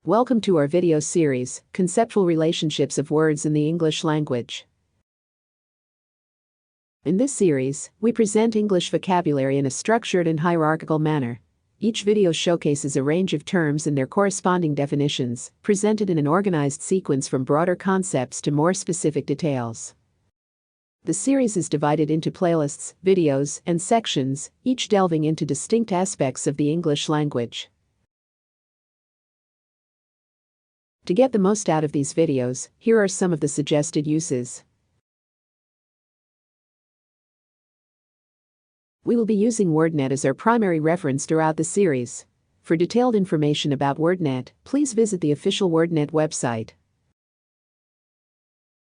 Welcome to our video series, Conceptual Relationships of Words in the English Language. In this series, we present English vocabulary in a structured and hierarchical manner. Each video showcases a range of terms and their corresponding definitions, presented in an organized sequence from broader concepts to more specific details. The series is divided into playlists, videos, and sections, each delving into distinct aspects of the English language. To get the most out of these videos, here are some of the suggested uses. We will be using WordNet as our primary reference throughout the series. For detailed information about WordNet, please visit the official WordNet website.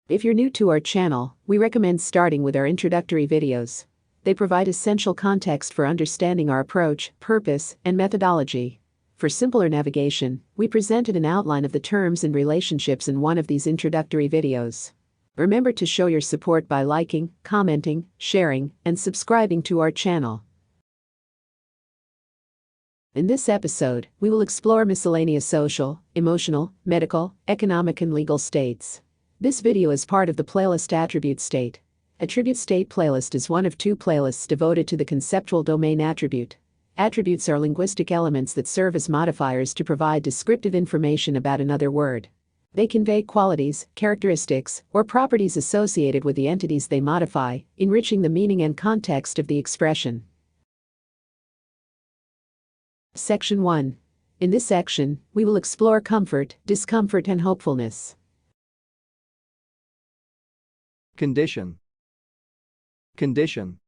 If you're new to our channel, we recommend starting with our introductory videos. They provide essential context for understanding our approach, purpose, and methodology. For simpler navigation, we presented an outline of the terms and relationships in one of these introductory videos. Remember to show your support by liking, commenting, sharing, and subscribing to our channel. In this episode, we will explore miscellaneous social, emotional, medical, economic, and legal states. This video is part of the playlist Attribute State. Attribute State playlist is one of two playlists devoted to the conceptual domain attribute. Attributes are linguistic elements that serve as modifiers to provide descriptive information about another word. They convey qualities, characteristics, or properties associated with the entities they modify, enriching the meaning and context of the expression. Section 1. In this section, we will explore comfort, discomfort, and hopefulness. Condition. Condition.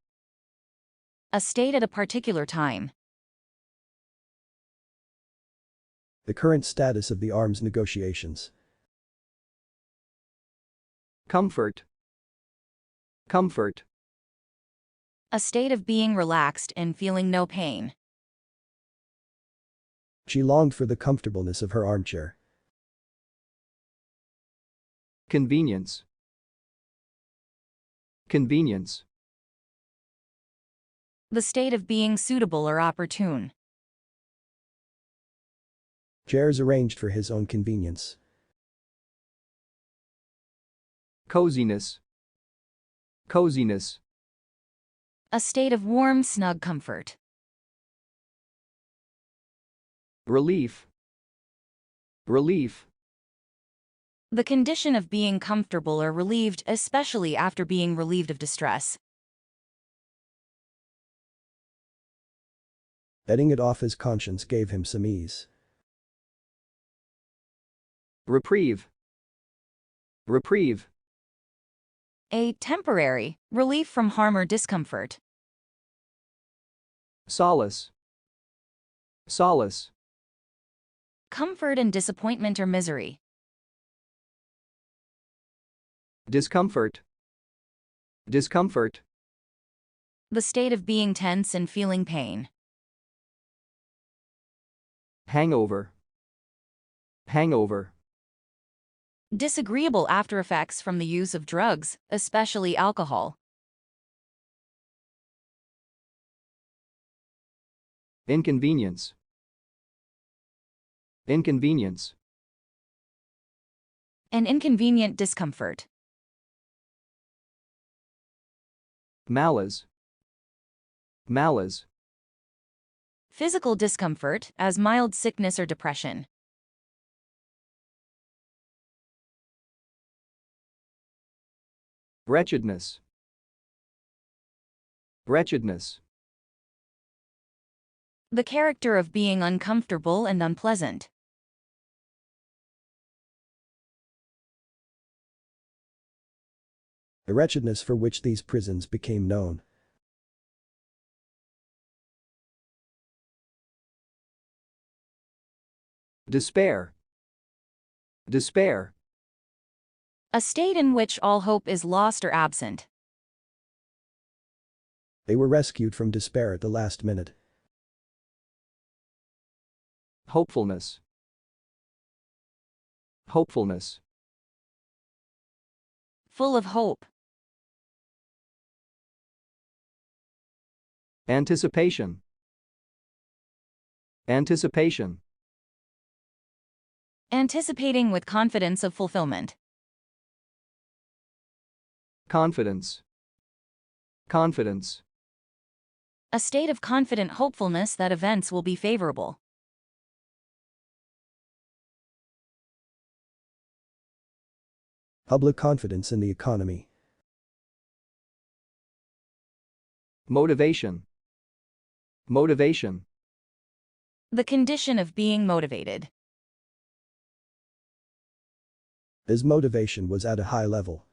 A state at a particular time. The current status of the arms negotiations. Comfort. Comfort. A state of being relaxed and feeling no pain. She longed for the comfortableness of her armchair. Convenience. Convenience. The state of being suitable or opportune. Chairs arranged for his own convenience. Coziness. Coziness. A state of warm, snug comfort. Relief. Relief. The condition of being comfortable or relieved, especially after being relieved of distress. Betting it off his conscience gave him some ease. Reprieve. Reprieve. A temporary relief from harm or discomfort. Solace. Solace. Comfort and disappointment or misery. Discomfort. Discomfort. The state of being tense and feeling pain. Hangover. Hangover. Disagreeable after effects from the use of drugs, especially alcohol. Inconvenience. Inconvenience. An inconvenient discomfort. Malaise. Malaise. Physical discomfort, as mild sickness or depression. Wretchedness. Wretchedness. The character of being uncomfortable and unpleasant. The wretchedness for which these prisons became known. Despair. Despair. A state in which all hope is lost or absent. They were rescued from despair at the last minute. Hopefulness. Hopefulness. Full of hope. Anticipation. Anticipation. Anticipating with confidence of fulfillment. Confidence. Confidence. A state of confident hopefulness that events will be favorable. Public confidence in the economy. Motivation. Motivation. The condition of being motivated. His motivation was at a high level.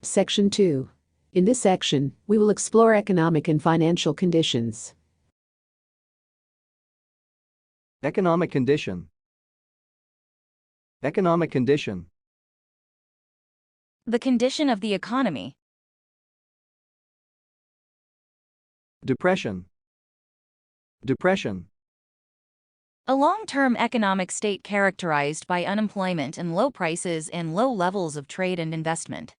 Section 2. In this section, we will explore economic and financial conditions. Economic condition. Economic condition. The condition of the economy. Depression. Depression. A long-term economic state characterized by unemployment and low prices and low levels of trade and investment.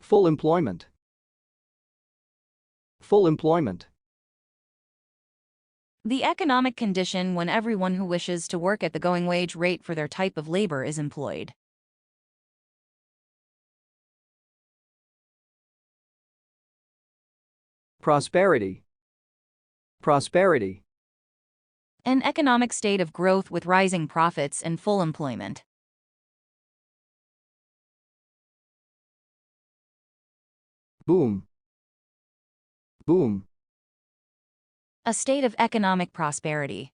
Full employment. Full employment. The economic condition when everyone who wishes to work at the going wage rate for their type of labor is employed. Prosperity. Prosperity. An economic state of growth with rising profits and full employment. Boom. Boom. A state of economic prosperity.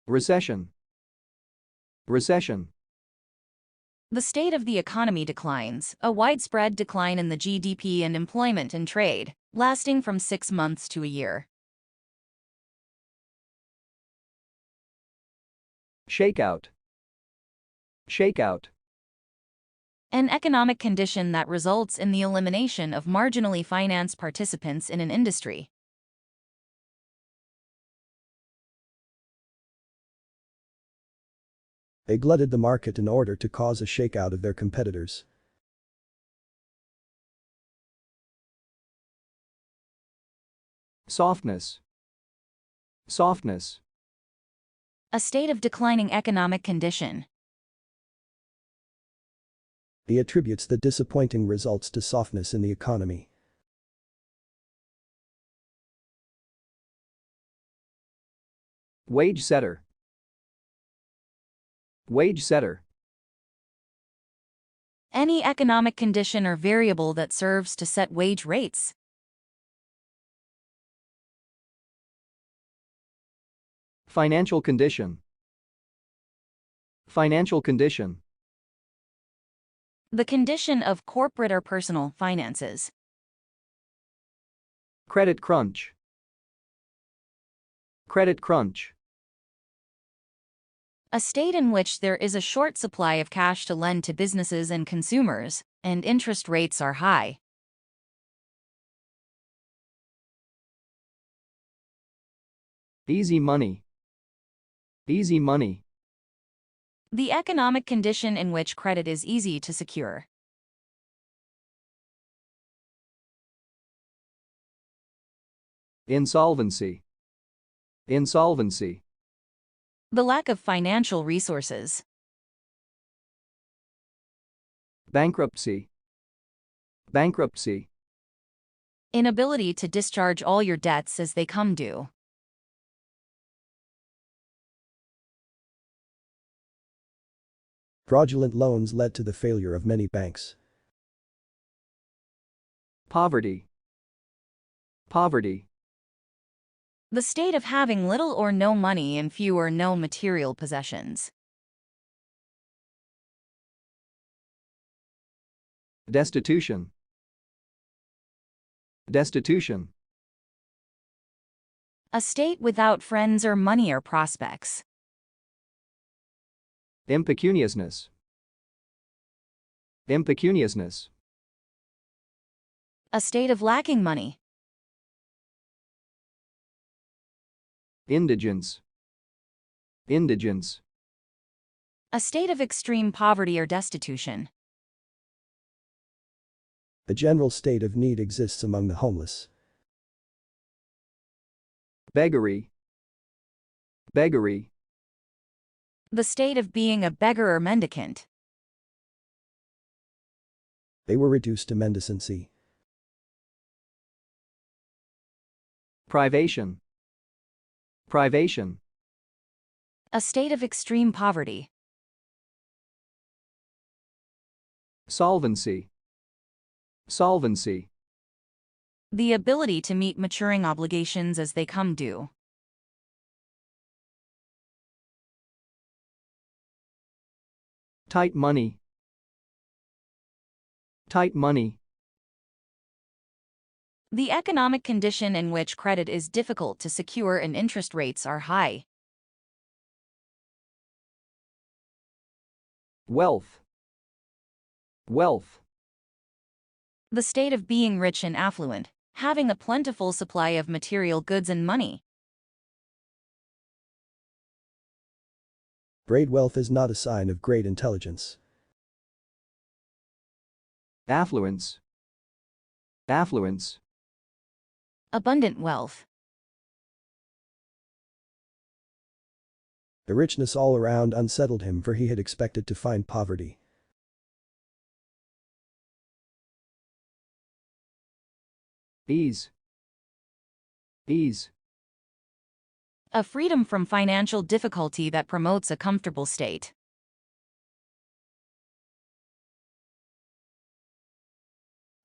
Recession. Recession. The state of the economy declines, a widespread decline in the GDP and employment and trade, lasting from 6 months to a year. Shakeout. Shakeout. An economic condition that results in the elimination of marginally financed participants in an industry. They glutted the market in order to cause a shakeout of their competitors. Softness. Softness. A state of declining economic condition. He attributes the disappointing results to softness in the economy. Wage setter. Wage setter. Any economic condition or variable that serves to set wage rates. Financial condition. Financial condition. The condition of corporate or personal finances. Credit crunch. Credit crunch. A state in which there is a short supply of cash to lend to businesses and consumers, and interest rates are high. Easy money. Easy money. The economic condition in which credit is easy to secure. Insolvency. Insolvency. The lack of financial resources. Bankruptcy. Bankruptcy. Inability to discharge all your debts as they come due. Fraudulent loans led to the failure of many banks. Poverty. Poverty. The state of having little or no money and few or no material possessions. Destitution. Destitution. A state without friends or money or prospects. Impecuniousness. Impecuniousness. A state of lacking money. Indigence. Indigence. A state of extreme poverty or destitution. A general state of need exists among the homeless. Beggary. Beggary. The state of being a beggar or mendicant. They were reduced to mendicancy. Privation. Privation. A state of extreme poverty. Solvency. Solvency. The ability to meet maturing obligations as they come due. Tight money. Tight money. The economic condition in which credit is difficult to secure and interest rates are high. Wealth. Wealth. The state of being rich and affluent, having a plentiful supply of material goods and money. Great wealth is not a sign of great intelligence. Affluence. Affluence. Abundant wealth. The richness all around unsettled him, for he had expected to find poverty. Ease. Ease. A freedom from financial difficulty that promotes a comfortable state.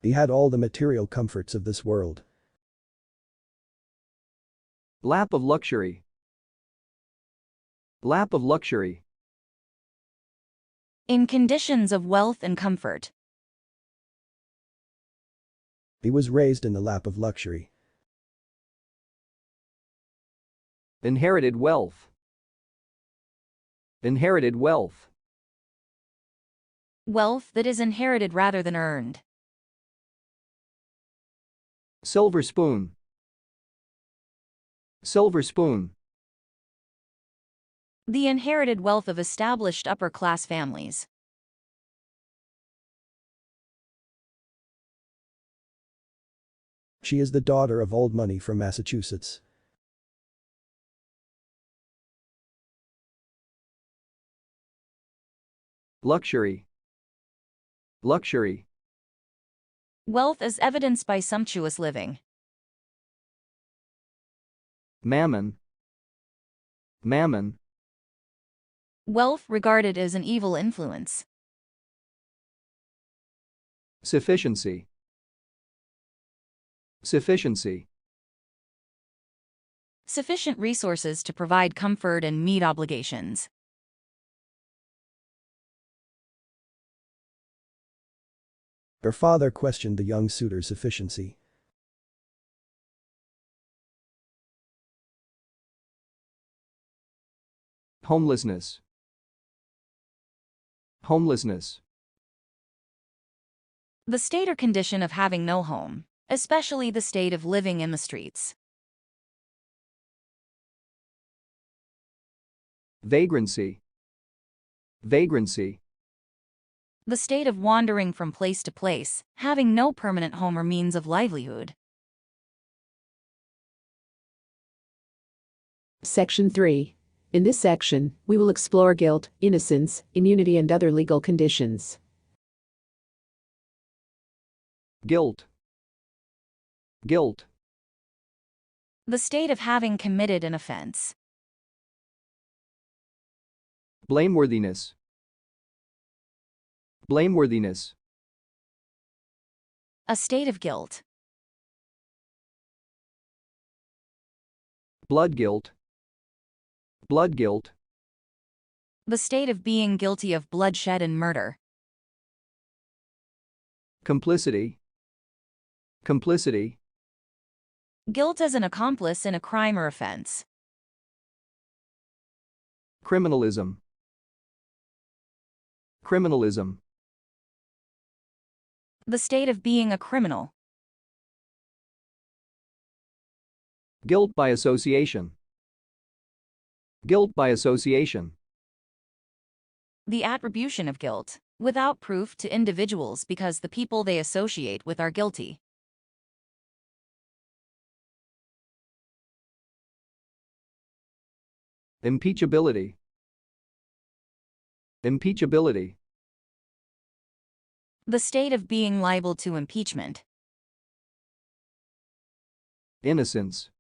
He had all the material comforts of this world. Lap of luxury. Lap of luxury. In conditions of wealth and comfort. He was raised in the lap of luxury. Inherited wealth. Inherited wealth. Wealth that is inherited rather than earned. Silver spoon. Silver spoon. The inherited wealth of established upper-class families. She is the daughter of old money from Massachusetts. Luxury. Luxury. Wealth is evidenced by sumptuous living. Mammon. Mammon. Wealth regarded as an evil influence. Sufficiency. Sufficiency. Sufficient resources to provide comfort and meet obligations. Her father questioned the young suitor's sufficiency. Homelessness. Homelessness. The state or condition of having no home, especially the state of living in the streets. Vagrancy. Vagrancy. The state of wandering from place to place, having no permanent home or means of livelihood. Section 3. In this section, we will explore guilt, innocence, immunity and other legal conditions. Guilt. Guilt. The state of having committed an offense. Blameworthiness. Blameworthiness. A state of guilt. Blood guilt. Blood guilt. The state of being guilty of bloodshed and murder. Complicity. Complicity. Guilt as an accomplice in a crime or offense. Criminalism. Criminalism. The state of being a criminal. Guilt by association. Guilt by association. The attribution of guilt. without proof to individuals because the people they associate with are guilty. Impeachability. Impeachability. The state of being liable to impeachment. Innocence.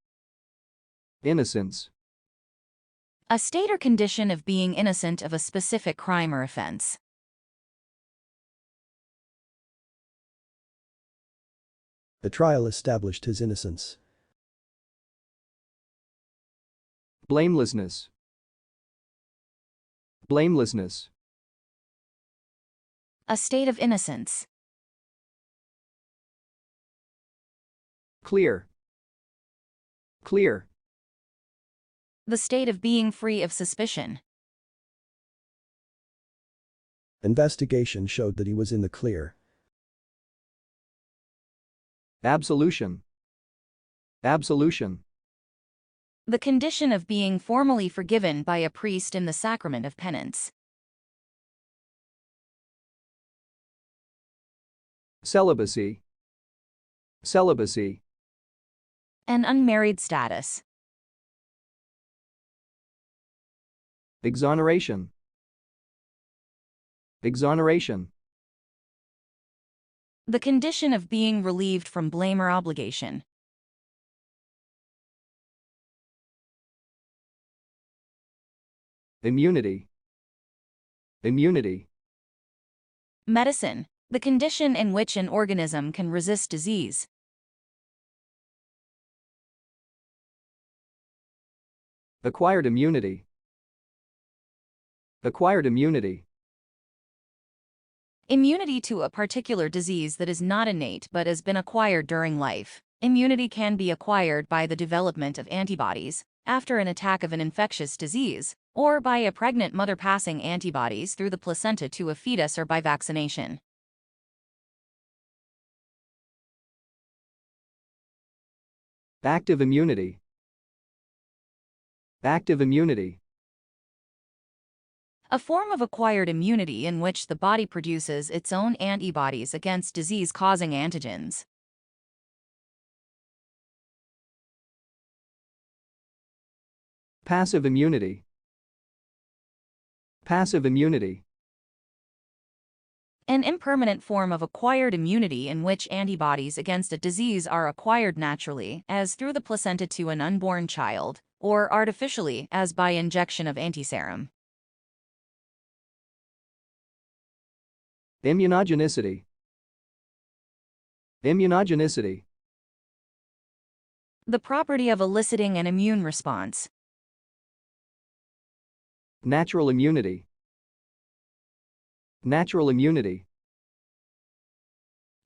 Innocence. A state or condition of being innocent of a specific crime or offense. The trial established his innocence. Blamelessness. Blamelessness. A state of innocence. Clear. Clear. The state of being free of suspicion. Investigation showed that he was in the clear. Absolution. Absolution. The condition of being formally forgiven by a priest in the sacrament of penance. Celibacy. Celibacy. An unmarried status. Exoneration. Exoneration. The condition of being relieved from blame or obligation. Immunity. Immunity. Medicine. The condition in which an organism can resist disease. Acquired immunity. Acquired immunity. Immunity to a particular disease that is not innate but has been acquired during life. Immunity can be acquired by the development of antibodies after an attack of an infectious disease, or by a pregnant mother passing antibodies through the placenta to a fetus or by vaccination. Active immunity. Active immunity. A form of acquired immunity in which the body produces its own antibodies against disease-causing antigens. Passive immunity. Passive immunity. An impermanent form of acquired immunity in which antibodies against a disease are acquired naturally, as through the placenta to an unborn child, or artificially, as by injection of antiserum. Immunogenicity. Immunogenicity. The property of eliciting an immune response. Natural immunity. Natural immunity.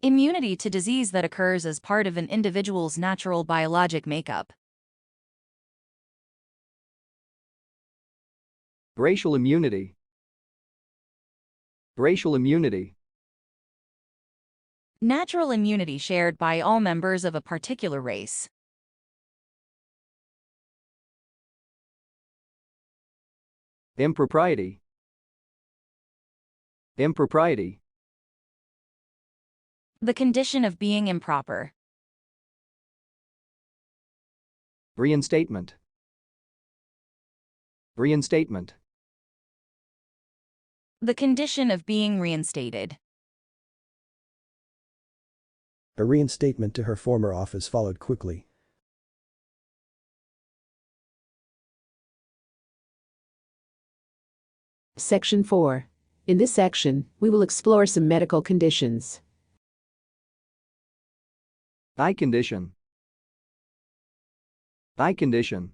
Immunity to disease that occurs as part of an individual's natural biologic makeup. Racial immunity. Racial immunity. Natural immunity shared by all members of a particular race. Impropriety. Impropriety. The condition of being improper. Reinstatement. Reinstatement. The condition of being reinstated. A reinstatement to her former office followed quickly. Section 4. In this section, we will explore some medical conditions. Eye condition. Eye condition.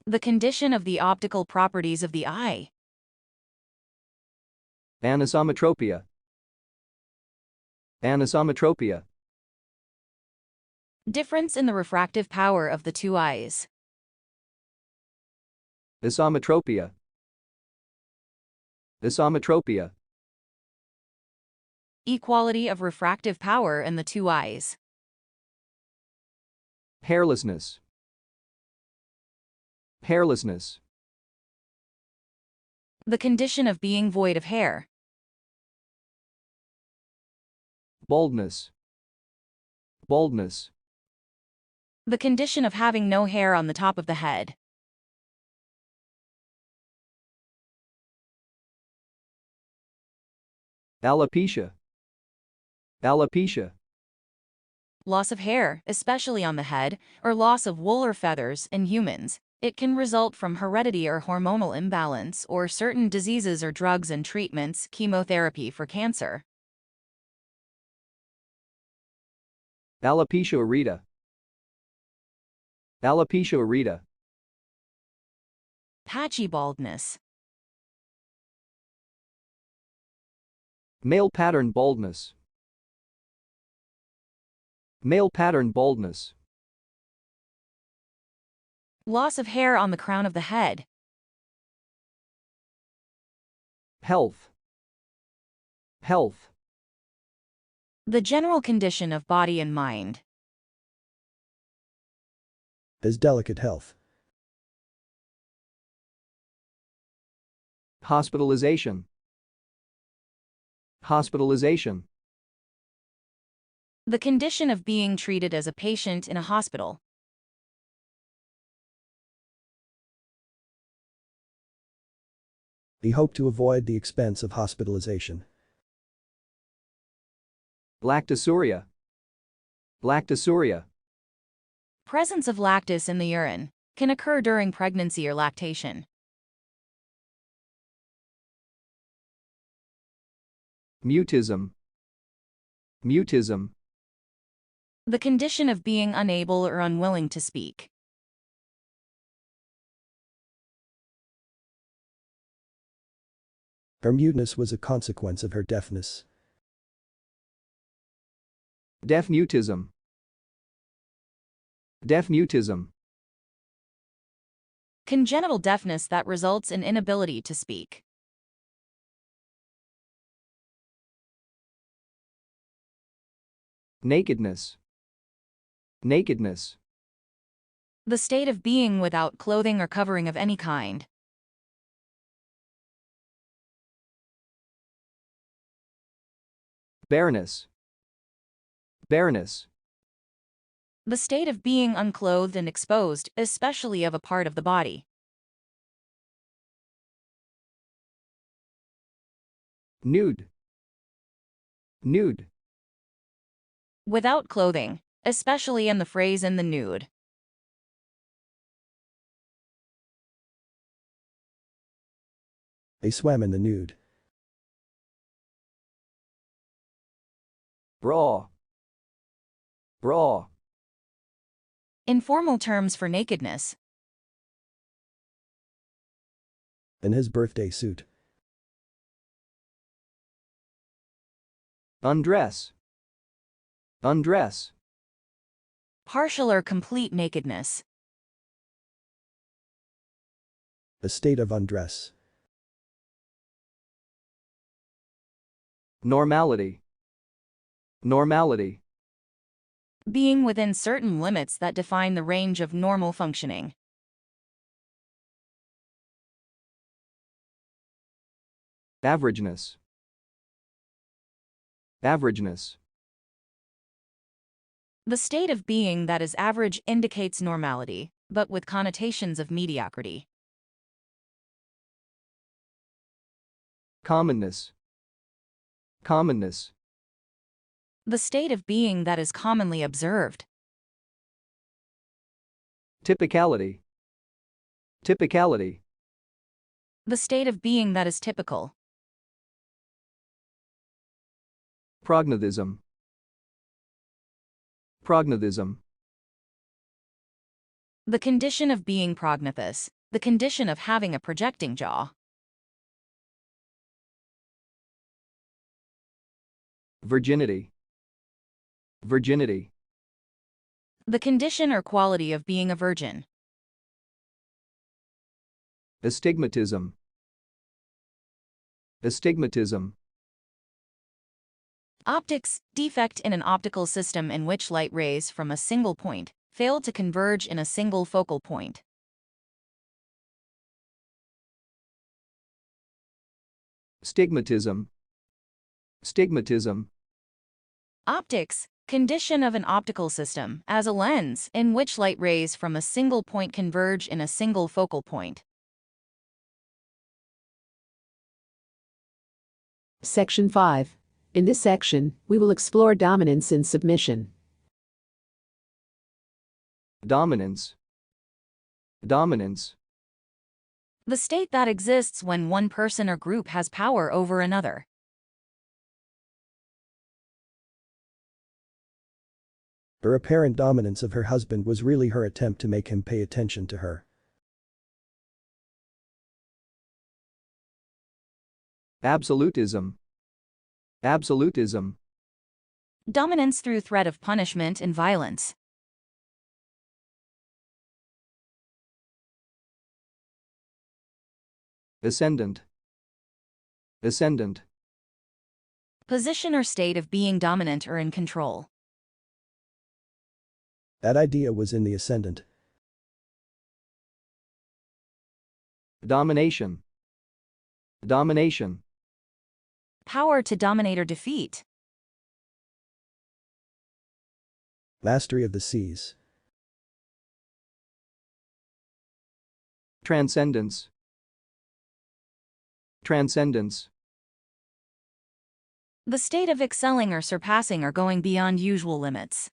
The condition of the optical properties of the eye. Anisometropia. Anisometropia. Difference in the refractive power of the two eyes. Isometropia. Isometropia. Equality of refractive power in the two eyes. Hairlessness. Hairlessness. The condition of being void of hair. Baldness. Baldness. The condition of having no hair on the top of the head. Alopecia. Alopecia. Loss of hair, especially on the head, or loss of wool or feathers in humans. It can result from heredity or hormonal imbalance or certain diseases or drugs and treatments, chemotherapy for cancer. Alopecia areata. Alopecia areata. Patchy baldness. Male pattern baldness. Male pattern baldness. Loss of hair on the crown of the head. Health. Health. The general condition of body and mind. As delicate health. Hospitalization. Hospitalization. The condition of being treated as a patient in a hospital. They hope to avoid the expense of hospitalization. Lactasuria. Lactasuria. Presence of lactus in the urine can occur during pregnancy or lactation. Mutism. Mutism. The condition of being unable or unwilling to speak. Her muteness was a consequence of her deafness. Deaf mutism. Deaf mutism. Congenital deafness that results in inability to speak. Nakedness. Nakedness. The state of being without clothing or covering of any kind. Bareness. Bareness. The state of being unclothed and exposed, especially of a part of the body. Nude. Nude. Without clothing, especially in the phrase in the nude. They swam in the nude. Bra. Bra. Informal terms for nakedness. In his birthday suit. Undress. Undress. Partial or complete nakedness. A state of undress. Normality. Normality. Being within certain limits that define the range of normal functioning. Averageness. Averageness. The state of being that is average indicates normality, but with connotations of mediocrity. Commonness. Commonness. The state of being that is commonly observed. Typicality. Typicality. The state of being that is typical. Prognathism. Prognathism. The condition of being prognathous. The condition of having a projecting jaw. Virginity. Virginity. The condition or quality of being a virgin. Astigmatism. Astigmatism. Optics, defect in an optical system in which light rays from a single point fail to converge in a single focal point. Stigmatism. Stigmatism. Optics, condition of an optical system, as a lens in which light rays from a single point converge in a single focal point. Section 5. In this section, we will explore dominance and submission. Dominance. Dominance. The state that exists when one person or group has power over another. Her apparent dominance of her husband was really her attempt to make him pay attention to her. Absolutism. Absolutism. Dominance through threat of punishment and violence. Ascendant. Ascendant. Position or state of being dominant or in control. That idea was in the ascendant. Domination. Domination. Power to dominate or defeat. Mastery of the seas. Transcendence. Transcendence. The state of excelling or surpassing or going beyond usual limits.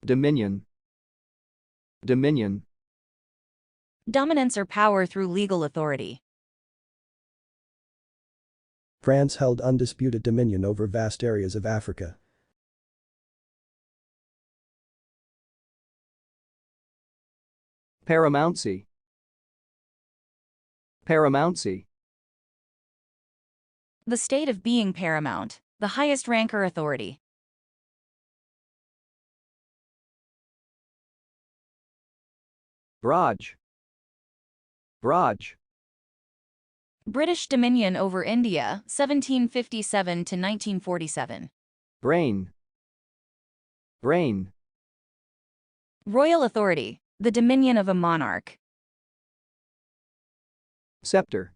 Dominion. Dominion. Dominance or power through legal authority. France held undisputed dominion over vast areas of Africa. Paramountcy. Paramountcy. The state of being paramount, the highest rank or authority. Raj. Raj. British dominion over India, 1757 to 1947. Brain. Brain. Royal authority, the dominion of a monarch. Scepter.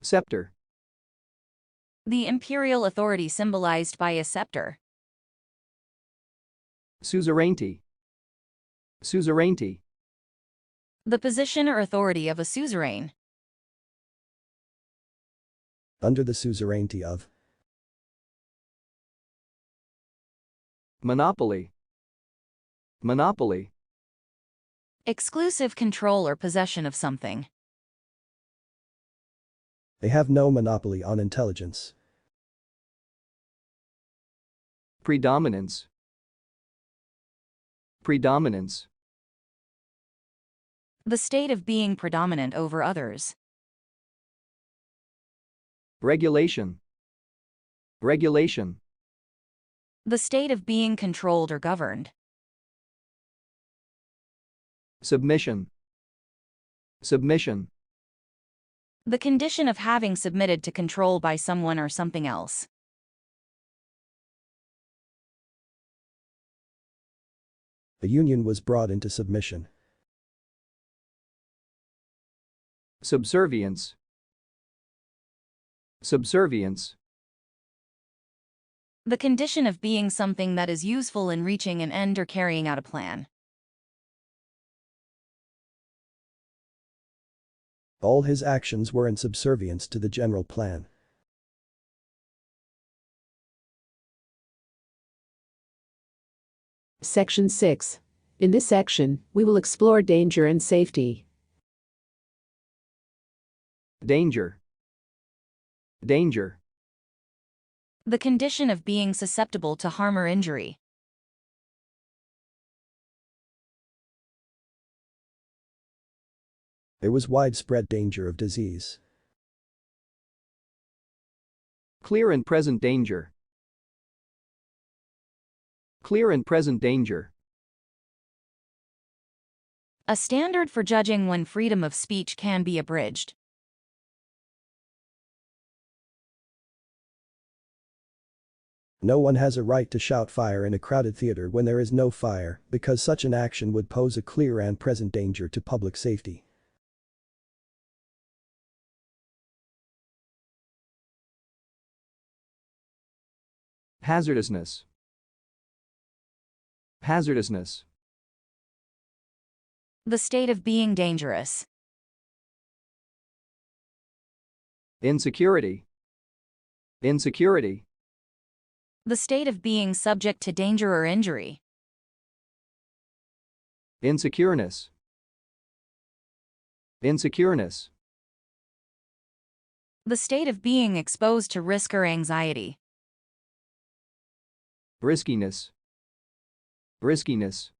Scepter. The imperial authority symbolized by a scepter. Suzerainty. Suzerainty. The position or authority of a suzerain. Under the suzerainty of. Monopoly. Monopoly. Exclusive control or possession of something. They have no monopoly on intelligence. Predominance. Predominance. The state of being predominant over others. Regulation. Regulation. The state of being controlled or governed. Submission. Submission. The condition of having submitted to control by someone or something else. The Union was brought into submission. Subservience. Subservience. The condition of being something that is useful in reaching an end or carrying out a plan. All his actions were in subservience to the general plan. Section 6. In this section, we will explore danger and safety. Danger. Danger. The condition of being susceptible to harm or injury. There was widespread danger of disease. Clear and present danger. Clear and present danger. A standard for judging when freedom of speech can be abridged. No one has a right to shout fire in a crowded theater when there is no fire, because such an action would pose a clear and present danger to public safety. Hazardousness. Hazardousness. The state of being dangerous. Insecurity. Insecurity. The state of being subject to danger or injury. Insecureness. Insecureness. The state of being exposed to risk or anxiety. Riskiness. Riskiness.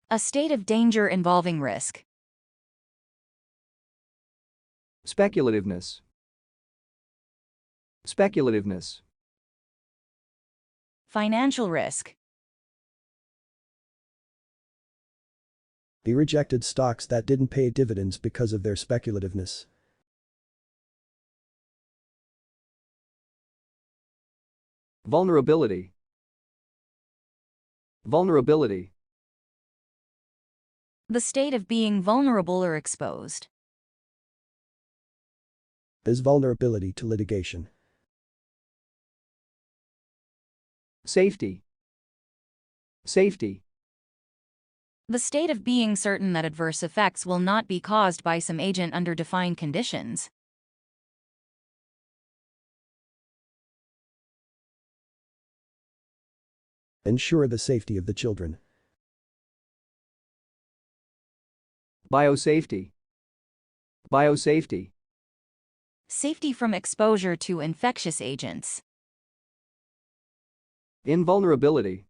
A state of danger involving risk. Speculativeness. Speculativeness. Financial risk. He rejected stocks that didn't pay dividends because of their speculativeness. Vulnerability. Vulnerability. The state of being vulnerable or exposed. His vulnerability to litigation. Safety. Safety. The state of being certain that adverse effects will not be caused by some agent under defined conditions. Ensure the safety of the children. Biosafety. Biosafety. Safety from exposure to infectious agents. Invulnerability.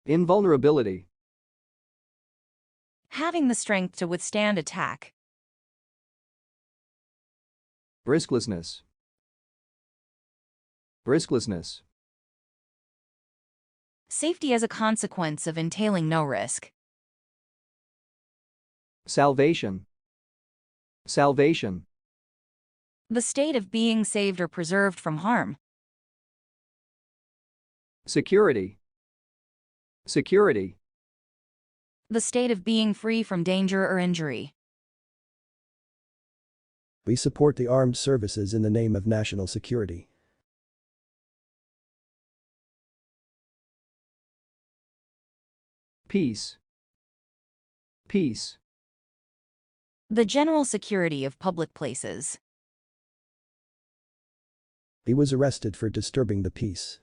Invulnerability. Having the strength to withstand attack. Risklessness. Risklessness. Safety as a consequence of entailing no risk. Salvation. Salvation. The state of being saved or preserved from harm. Security. Security. The state of being free from danger or injury. We support the armed services in the name of national security. Peace. Peace. The general security of public places. He was arrested for disturbing the peace.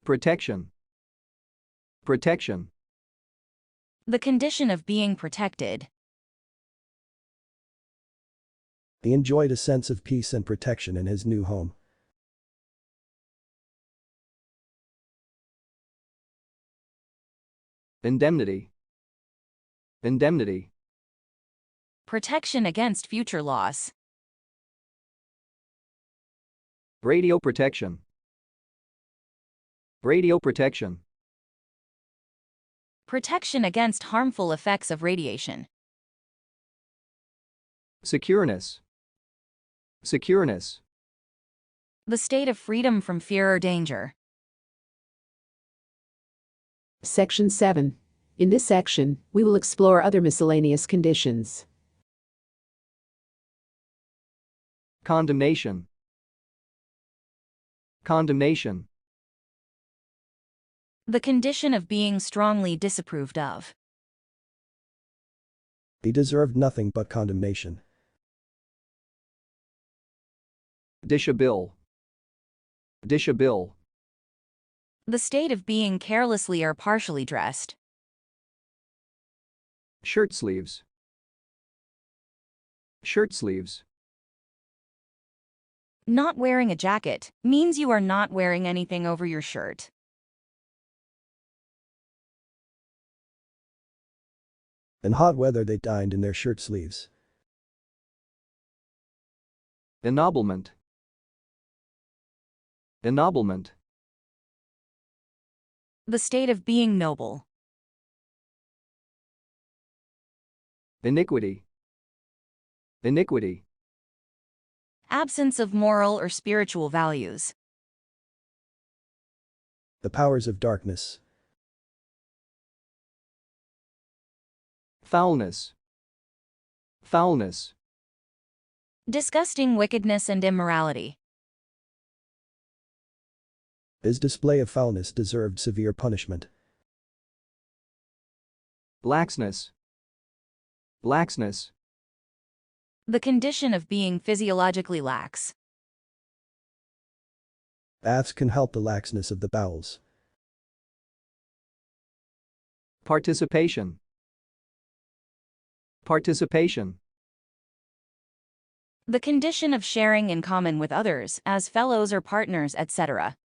Protection. Protection. The condition of being protected. He enjoyed a sense of peace and protection in his new home. Indemnity. Indemnity. Protection against future loss. Radio protection. Radio protection. Protection against harmful effects of radiation. Secureness. Secureness. The state of freedom from fear or danger. Section 7. In this section, we will explore other miscellaneous conditions. Condemnation. Condemnation. The condition of being strongly disapproved of. He deserved nothing but condemnation. Dishabille. Dishabille. The state of being carelessly or partially dressed. Shirt sleeves. Shirt sleeves. Not wearing a jacket means you are not wearing anything over your shirt. In hot weather they dined in their shirt sleeves. Ennoblement. Ennoblement. The state of being noble. Iniquity. Iniquity. Absence of moral or spiritual values. The powers of darkness. Foulness. Foulness. Disgusting wickedness and immorality. His display of foulness deserved severe punishment. Laxness. Laxness. The condition of being physiologically lax. Baths can help the laxness of the bowels. Participation. Participation. The condition of sharing in common with others, as fellows or partners, etc.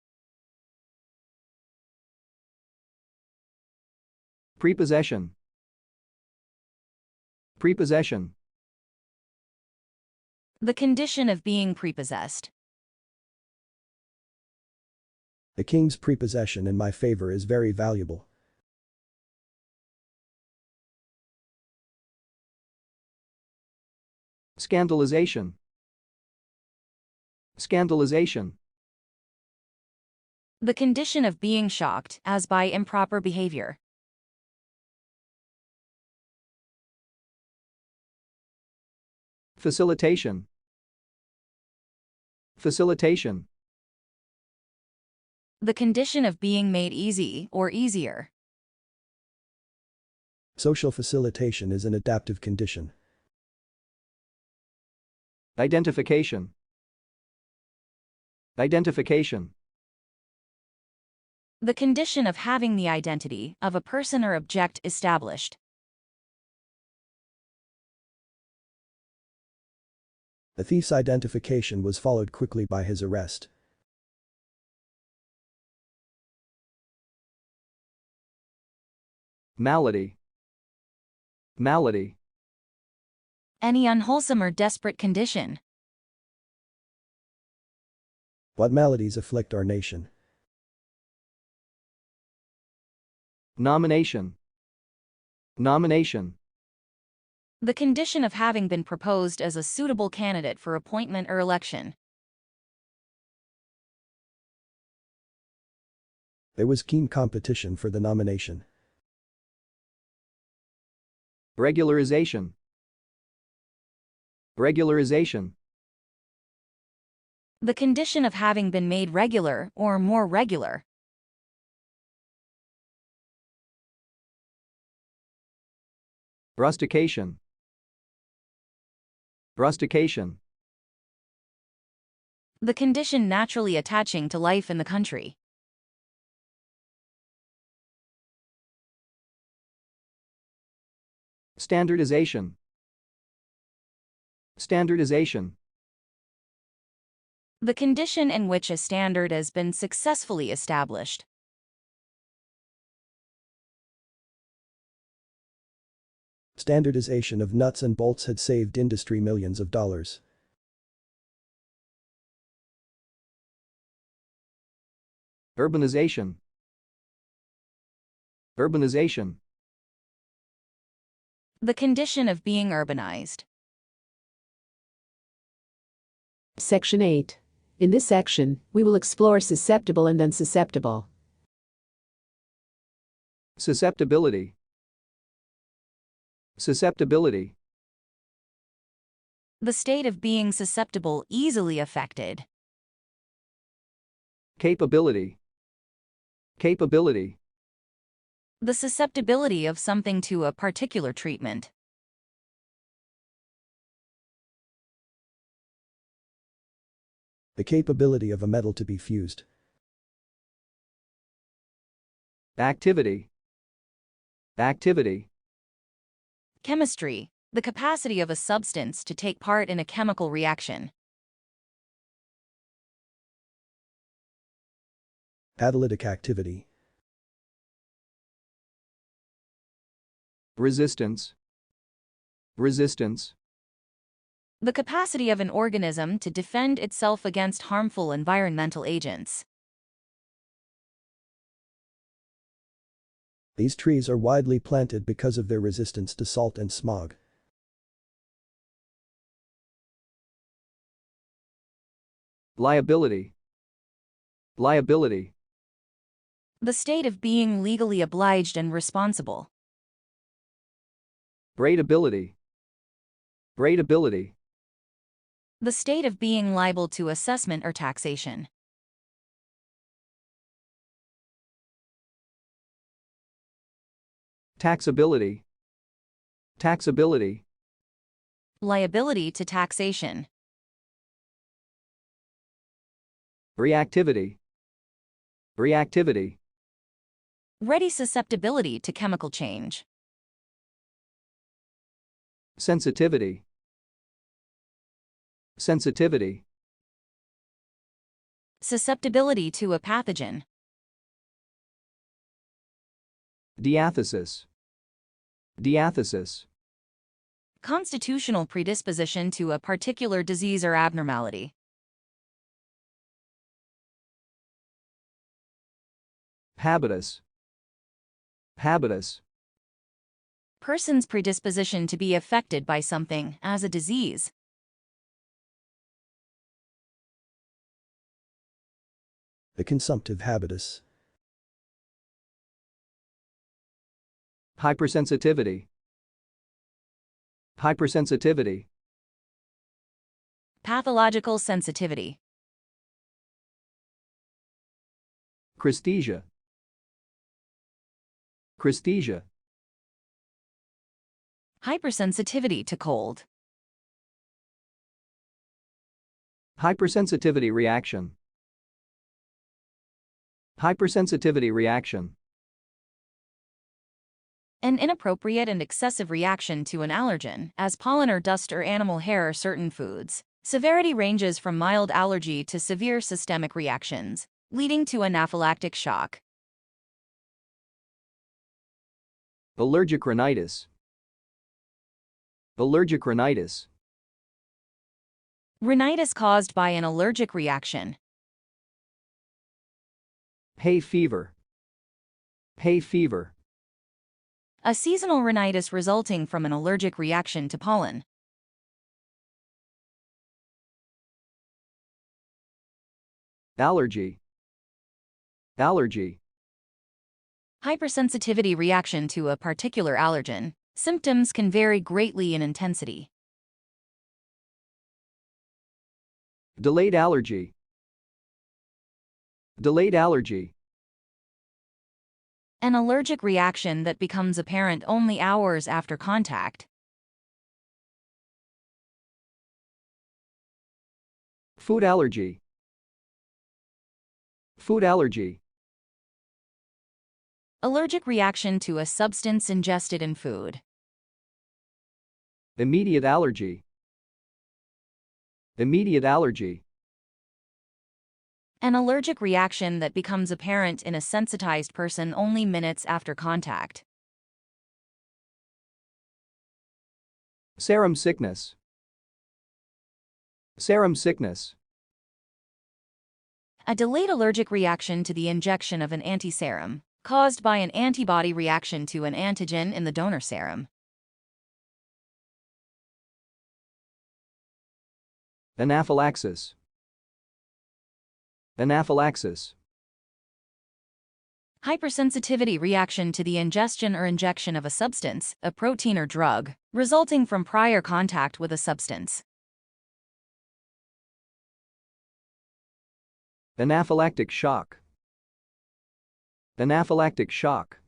Prepossession. Prepossession. The condition of being prepossessed. The king's prepossession in my favor is very valuable. Scandalization. Scandalization. The condition of being shocked, as by improper behavior. Facilitation. Facilitation. The condition of being made easy or easier. Social facilitation is an adaptive condition. Identification. Identification. The condition of having the identity of a person or object established. The thief's identification was followed quickly by his arrest. Malady. Malady. Any unwholesome or desperate condition. What maladies afflict our nation? Nomination. Nomination. The condition of having been proposed as a suitable candidate for appointment or election. There was keen competition for the nomination. Regularization. Regularization. The condition of having been made regular or more regular. Rustication. Rustication. The condition naturally attaching to life in the country. Standardization. Standardization. The condition in which a standard has been successfully established. Standardization of nuts and bolts had saved industry millions of dollars. Urbanization. Urbanization. The condition of being urbanized. Section 8. In this section, we will explore susceptible and unsusceptible. Susceptibility. Susceptibility. The state of being susceptible, easily affected. Capability. Capability. The susceptibility of something to a particular treatment. The capability of a metal to be fused. Activity. Activity. Chemistry. The capacity of a substance to take part in a chemical reaction. Catalytic activity. Resistance. Resistance. The capacity of an organism to defend itself against harmful environmental agents. These trees are widely planted because of their resistance to salt and smog. Liability. Liability. The state of being legally obliged and responsible. Braidability. Braidability. The state of being liable to assessment or taxation. Taxability. Taxability. Liability to taxation. Reactivity. Reactivity. Ready susceptibility to chemical change. Sensitivity. Sensitivity. Susceptibility to a pathogen. Diathesis. Diathesis. Constitutional predisposition to a particular disease or abnormality. Habitus. Habitus. Person's predisposition to be affected by something, as a disease. The consumptive habitus. Hypersensitivity. Hypersensitivity. Pathological sensitivity. Cresthesia. Cresthesia. Hypersensitivity to cold. Hypersensitivity reaction. Hypersensitivity reaction. An inappropriate and excessive reaction to an allergen, as pollen or dust or animal hair or certain foods. Severity ranges from mild allergy to severe systemic reactions, leading to anaphylactic shock. Allergic rhinitis. Allergic rhinitis. Rhinitis caused by an allergic reaction. Hay fever. Hay fever. A seasonal rhinitis resulting from an allergic reaction to pollen. Allergy. Allergy. Hypersensitivity reaction to a particular allergen. Symptoms can vary greatly in intensity. Delayed allergy. Delayed allergy. An allergic reaction that becomes apparent only hours after contact. Food allergy. Food allergy. Allergic reaction to a substance ingested in food. Immediate allergy. Immediate allergy. An allergic reaction that becomes apparent in a sensitized person only minutes after contact. Serum sickness. Serum sickness. A delayed allergic reaction to the injection of an antiserum, caused by an antibody reaction to an antigen in the donor serum. Anaphylaxis. Anaphylaxis. Hypersensitivity reaction to the ingestion or injection of a substance, a protein or drug, resulting from prior contact with a substance. Anaphylactic shock. Anaphylactic shock.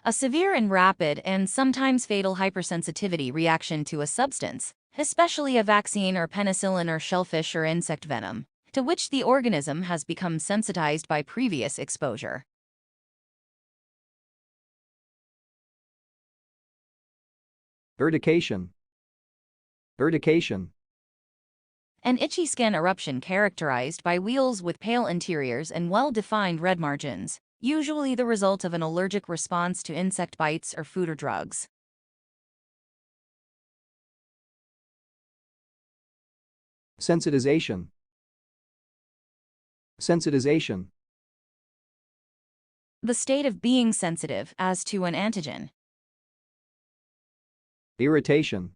A severe and rapid and sometimes fatal hypersensitivity reaction to a substance, especially a vaccine or penicillin or shellfish or insect venom, to which the organism has become sensitized by previous exposure. Urtication. Urtication. An itchy skin eruption characterized by wheals with pale interiors and well-defined red margins, usually the result of an allergic response to insect bites or food or drugs. Sensitization. Sensitization. The state of being sensitive as to an antigen. Irritation.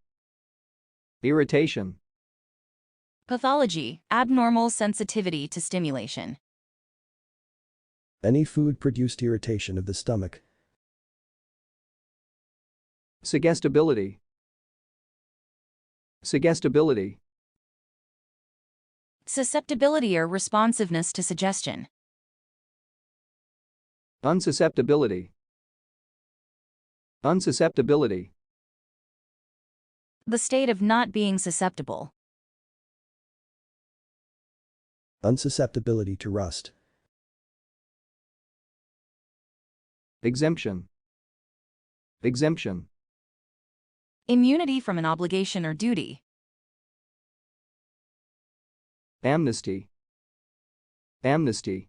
Irritation. Pathology, abnormal sensitivity to stimulation. Any food-produced irritation of the stomach. Suggestibility. Suggestibility. Susceptibility or responsiveness to suggestion. Unsusceptibility. Unsusceptibility. The state of not being susceptible. Unsusceptibility to rust. Exemption. Exemption. Immunity from an obligation or duty. Amnesty. Amnesty.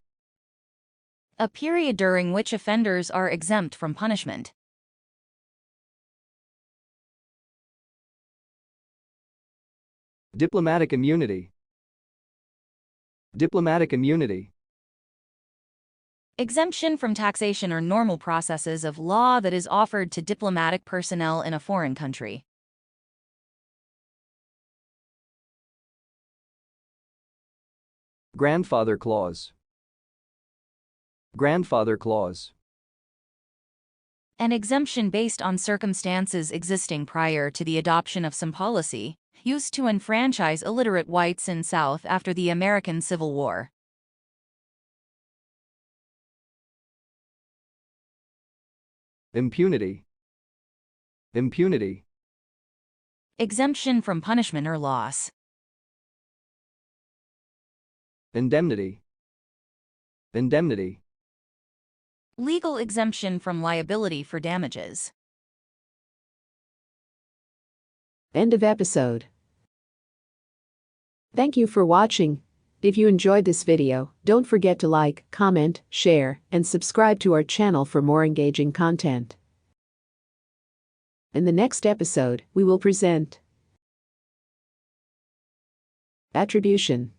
A period during which offenders are exempt from punishment. Diplomatic immunity. Diplomatic immunity. Exemption from taxation or normal processes of law that is offered to diplomatic personnel in a foreign country. Grandfather clause. Grandfather clause. An exemption based on circumstances existing prior to the adoption of some policy, used to enfranchise illiterate whites in South after the American Civil War. Impunity. Impunity. Exemption from punishment or loss. Indemnity. Indemnity. Legal exemption from liability for damages. End of episode. Thank you for watching. If you enjoyed this video, don't forget to like, comment, share, and subscribe to our channel for more engaging content. In the next episode, we will present Attribution.